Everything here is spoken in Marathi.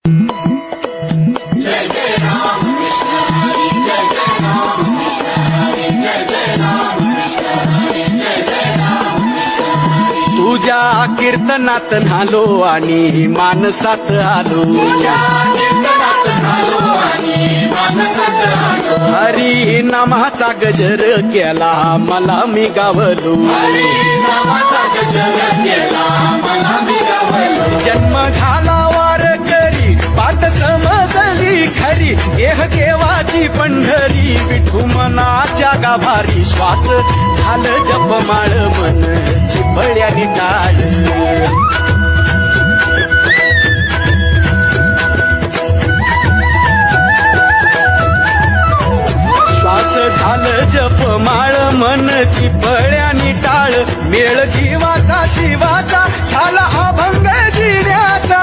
जय जय राम कृष्ण हरी जय जय राम कृष्ण हरी जय जय राम कृष्ण हरी जय जय राम कृष्ण हरी। तुझ्या कीर्तनात नालो आणि मानसात आलो, तुझ्या कीर्तनात झालो आणि मानसात आलो, हरी नामाचा गजर केला मला मी गावलो, हरी नामाचा गजर केला मला मी गावलो। जन्म झाला वारकरी पाठ समजली खरी, देह देवाची पंढरी विठू मनाच्या गाभारी, श्वास झालं जपमाळ मन चिपळ्यानी टाळ, श्वास झालं जपमाळ मन चिपळ्यानी टाळ, मेळ जीवाचा शिवाचा झाला अभंग जिण्याचा।